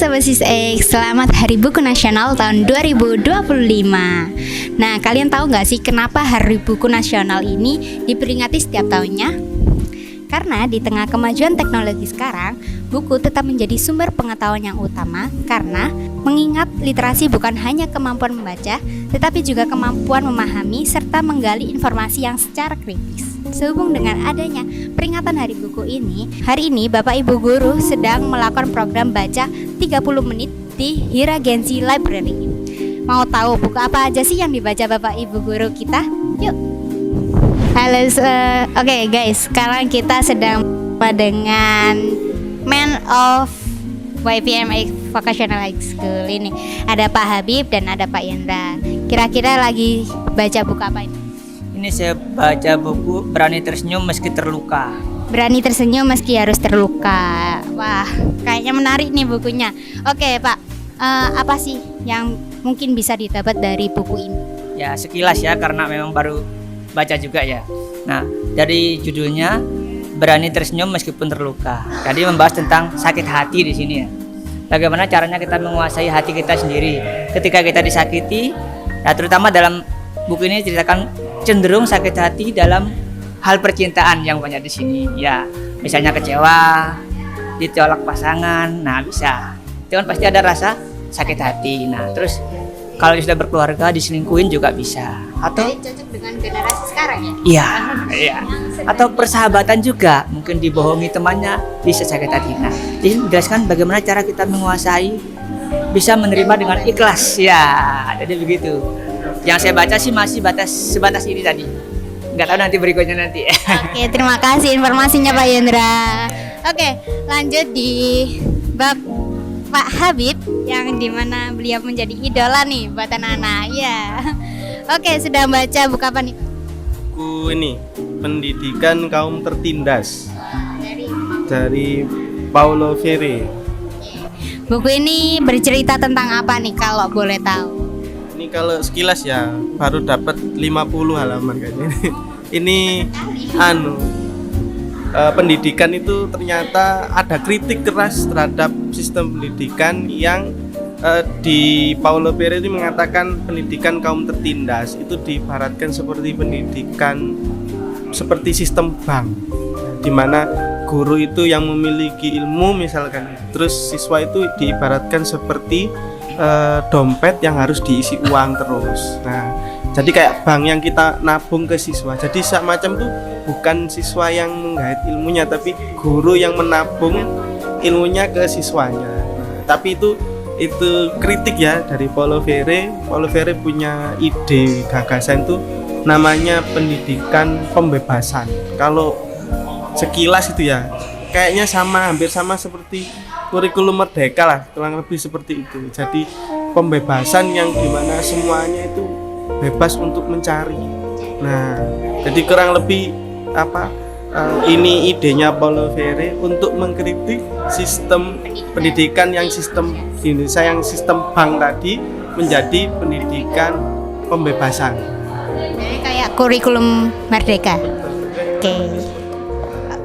Sobat Sis X, selamat Hari Buku Nasional tahun 2025. Nah, kalian tahu nggak sih kenapa Hari Buku Nasional ini diperingati setiap tahunnya? Karena di tengah kemajuan teknologi sekarang, buku tetap menjadi sumber pengetahuan yang utama karena mengingat literasi bukan hanya kemampuan membaca, tetapi juga kemampuan memahami serta menggali informasi yang secara kritis. Sehubung dengan adanya peringatan Hari Buku ini, hari ini Bapak Ibu Guru sedang melakukan program baca 30 menit di Hiragensi Library. Mau tahu buku apa aja sih yang dibaca Bapak Ibu Guru kita? Yuk! Halo, oke guys, sekarang kita sedang dengan Man of YPMA Vocational High School ini. Ada Pak Habib dan ada Pak Yendra. Kira-kira lagi baca buku apa ini? Ini saya baca buku Berani Tersenyum Meski Terluka. Berani tersenyum meski harus terluka. Wah, kayaknya menarik nih bukunya. Oke Pak, apa sih yang mungkin bisa didapat dari buku ini? Ya sekilas ya, karena memang baru baca juga ya. Nah, dari judulnya Berani Tersenyum Meskipun Terluka. Jadi membahas tentang sakit hati di sini ya. Bagaimana caranya kita menguasai hati kita sendiri ketika kita disakiti. Nah, terutama dalam buku ini ceritakan cenderung sakit hati dalam hal percintaan yang banyak di sini. Ya, misalnya kecewa, ditolak pasangan. Nah, bisa. Itu kan pasti ada rasa sakit hati. Nah, terus kalau sudah berkeluarga diselingkuhin juga bisa. Atau jadi cocok dengan generasi sekarang ya? Iya. Atau persahabatan juga, mungkin dibohongi temannya bisa sakit hati. Nah, jadi menjelaskan bagaimana cara kita menguasai bisa menerima dengan ikhlas. Ya, jadi begitu. Yang saya baca sih masih sebatas ini tadi. Nggak tahu nanti berikutnya nanti. Oke, terima kasih informasinya Pak Yendra. Oke, lanjut di bab Pak Habib yang dimana beliau menjadi idola nih buat anak-anak ya. Oke, sudah baca buku apa nih? Buku ini Pendidikan Kaum Tertindas dari Paulo Freire. Buku ini bercerita tentang apa nih kalau boleh tahu? Ini kalau sekilas ya baru dapat 50 halaman kayaknya. Ini pendidikan itu ternyata ada kritik keras terhadap sistem pendidikan yang di Paulo Freire ini mengatakan pendidikan kaum tertindas itu diibaratkan seperti pendidikan seperti sistem bank, di mana guru itu yang memiliki ilmu misalkan, terus siswa itu diibaratkan seperti dompet yang harus diisi uang terus. Nah, jadi kayak bank yang kita nabung ke siswa. Jadi semacam tuh bukan siswa yang menggait ilmunya, tapi guru yang menabung ilmunya ke siswanya. Nah, tapi itu kritik ya dari Paulo Freire. Paulo Freire punya ide gagasan itu namanya pendidikan pembebasan. Kalau sekilas itu ya kayaknya hampir sama seperti kurikulum merdeka lah, kurang lebih seperti itu. Jadi pembebasan yang dimana semuanya itu bebas untuk mencari. Nah, jadi kurang lebih ini idenya Paulo Freire untuk mengkritik sistem pendidikan yang sistem di Indonesia yang sistem bank tadi menjadi pendidikan pembebasan. Jadi kayak kurikulum merdeka.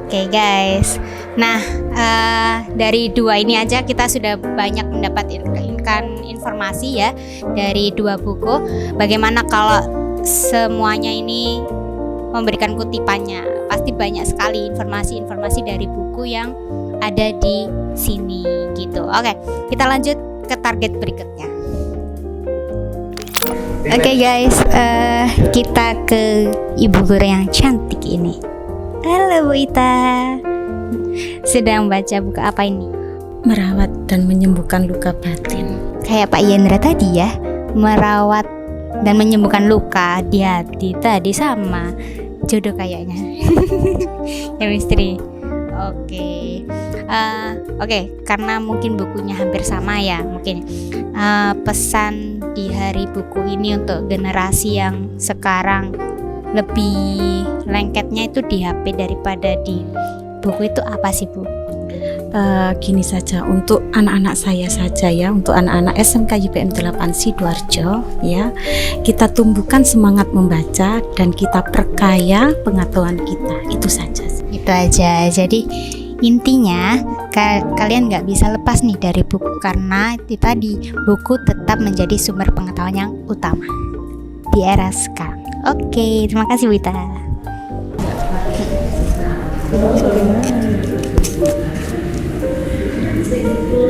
Oke guys. Nah, dari dua ini aja kita sudah banyak mendapatkan informasi ya dari dua buku. Bagaimana kalau semuanya ini memberikan kutipannya? Pasti banyak sekali informasi-informasi dari buku yang ada di sini gitu. Oke, kita lanjut ke target berikutnya. Oke guys, kita ke ibu guru yang cantik ini. Halo Bu Ita. Sedang baca buku apa ini? Merawat dan menyembuhkan luka batin. Kayak Pak Yendra tadi ya, merawat dan menyembuhkan luka di hati tadi sama. Jodoh kayaknya. Chemistry. Oke, karena mungkin bukunya hampir sama ya, mungkin pesan di hari buku ini untuk generasi yang sekarang lebih lengketnya itu di HP daripada di buku itu apa sih Bu? Gini saja, untuk anak-anak saya saja ya, untuk anak-anak SMK YPM 8 Sidoarjo ya, kita tumbuhkan semangat membaca dan kita perkaya pengetahuan kita, itu saja. Itu aja. Jadi intinya kalian nggak bisa lepas nih dari buku, karena itu tadi, buku tetap menjadi sumber pengetahuan yang utama di era sekarang. Oke, terima kasih Wita.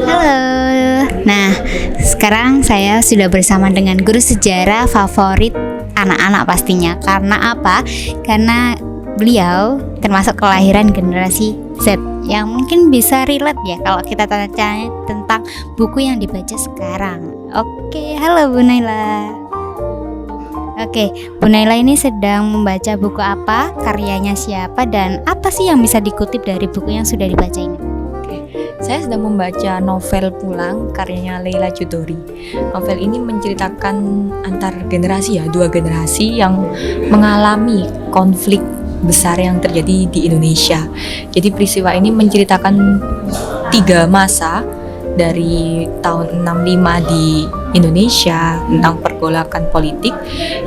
Halo. Nah, sekarang saya sudah bersama dengan guru sejarah favorit anak-anak pastinya. Karena apa? Karena beliau termasuk kelahiran generasi Z yang mungkin bisa relate ya kalau kita tanya tentang buku yang dibaca sekarang. Oke, halo Bu Naila. Oke, Bu Naila ini sedang membaca buku apa, karyanya siapa, dan apa sih yang bisa dikutip dari buku yang sudah dibaca ini? Saya sedang membaca novel Pulang karyanya Leila Chudori. Novel ini menceritakan antar generasi ya, dua generasi yang mengalami konflik besar yang terjadi di Indonesia. Jadi peristiwa ini menceritakan 3 masa dari tahun 65 di Indonesia tentang pergolakan politik,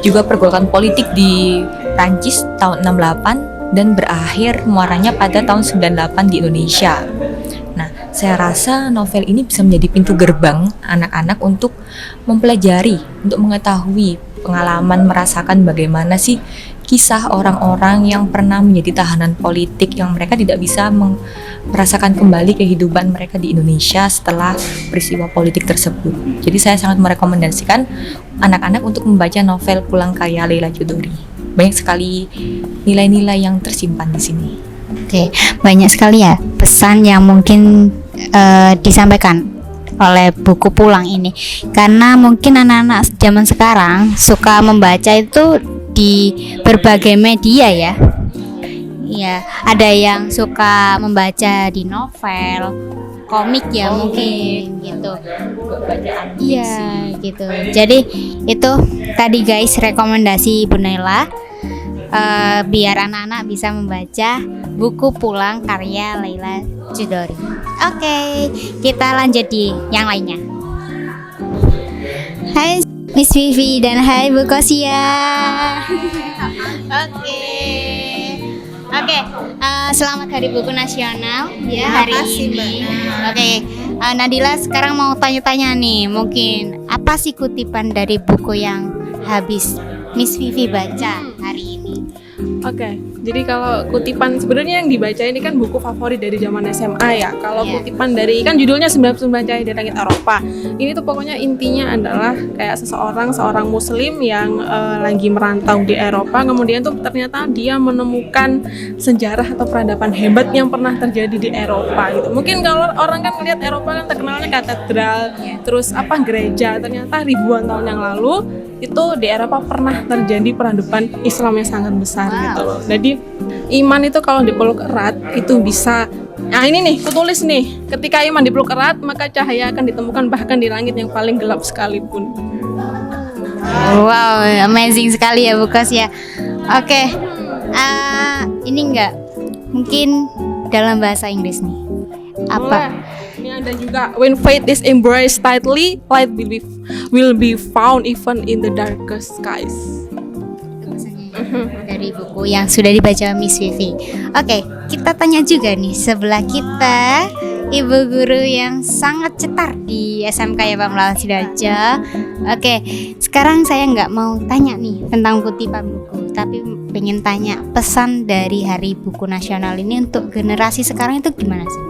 juga pergolakan politik di Prancis tahun 68 dan berakhir muaranya pada tahun 98 di Indonesia. Nah, saya rasa novel ini bisa menjadi pintu gerbang anak-anak untuk mempelajari, untuk mengetahui pengalaman, merasakan bagaimana sih kisah orang-orang yang pernah menjadi tahanan politik, yang mereka tidak bisa merasakan kembali kehidupan mereka di Indonesia setelah peristiwa politik tersebut. Jadi saya sangat merekomendasikan anak-anak untuk membaca novel Pulang karya Leila Chudori. Banyak sekali nilai-nilai yang tersimpan di sini. Oke, banyak sekali ya pesan yang mungkin disampaikan oleh buku Pulang ini. Karena mungkin anak-anak zaman sekarang suka membaca itu di berbagai media ya. Iya, ada yang suka membaca di novel, komik ya mungkin gitu. Iya, gitu. Jadi itu tadi guys rekomendasi Bu Naila. Biar anak-anak bisa membaca buku Pulang karya Leila Chudori. Oke, kita lanjut di yang lainnya. Hai Miss Vivi dan hai Bu Kosia. Oke, selamat Hari Buku Nasional ya hari ini. Oke, Nadila sekarang mau tanya-tanya nih, mungkin apa sih kutipan dari buku yang habis Miss Vivi baca hari ini? Oke, jadi kalau kutipan sebenarnya yang dibaca ini kan buku favorit dari zaman SMA ya. Kalau kutipan dari, kan judulnya 99 Cahaya di Langit Eropa. Ini tuh pokoknya intinya adalah kayak seorang muslim yang lagi merantau di Eropa. Kemudian tuh ternyata dia menemukan sejarah atau peradaban hebat yang pernah terjadi di Eropa gitu. Mungkin kalau orang kan melihat Eropa kan terkenalnya katedral, terus gereja. Ternyata ribuan tahun yang lalu itu di Eropa pernah terjadi peradaban Islam yang sangat besar gitu loh. Jadi iman itu kalau dipeluk erat itu bisa. Nah ini nih, kutulis nih. Ketika iman dipeluk erat, maka cahaya akan ditemukan bahkan di langit yang paling gelap sekalipun. Wow, amazing sekali ya Bu Kos ya. Oke, ini enggak mungkin dalam bahasa Inggris nih. Apa? Ini ada juga, when faith is embraced tightly, light will be found even in the darkest skies. Dari buku yang sudah dibaca Miss Vivi. Oke, kita tanya juga nih sebelah kita ibu guru yang sangat cetar di SMK ya Pak Melawan Sidoarjo. Oke, sekarang saya nggak mau tanya nih tentang kutipan buku, tapi pengen tanya pesan dari Hari Buku Nasional ini untuk generasi sekarang itu gimana sih?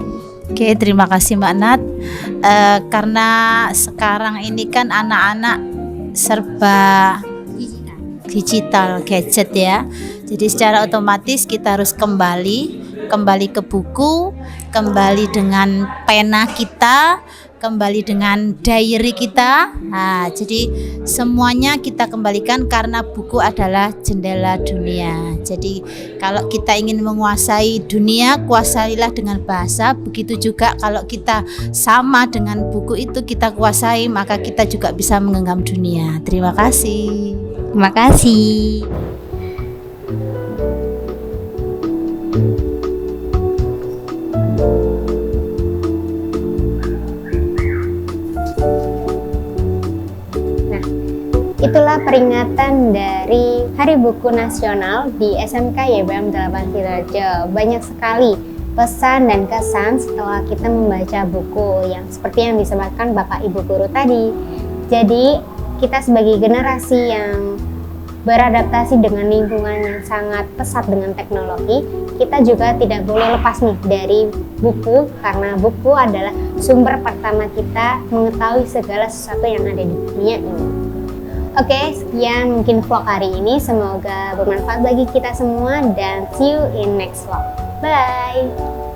Oke, terima kasih Mbak Nat. Karena sekarang ini kan anak-anak serba digital, gadget ya. Jadi secara otomatis kita harus kembali ke buku, kembali dengan pena kita, kembali dengan diary kita. Nah, jadi semuanya kita kembalikan karena buku adalah jendela dunia. Jadi kalau kita ingin menguasai dunia, kuasailah dengan bahasa. Begitu juga kalau kita sama dengan buku itu kita kuasai, maka kita juga bisa menggenggam dunia. Terima kasih. Terima kasih. Itulah peringatan dari Hari Buku Nasional di SMK YBM 8 Sidoarjo. Banyak sekali pesan dan kesan setelah kita membaca buku yang seperti yang disampaikan Bapak Ibu Guru tadi. Jadi kita sebagai generasi yang beradaptasi dengan lingkungan yang sangat pesat dengan teknologi, kita juga tidak boleh lepas nih dari buku, karena buku adalah sumber pertama kita mengetahui segala sesuatu yang ada di dunia ini. Oke, sekian mungkin vlog hari ini, semoga bermanfaat bagi kita semua dan see you in next vlog. Bye!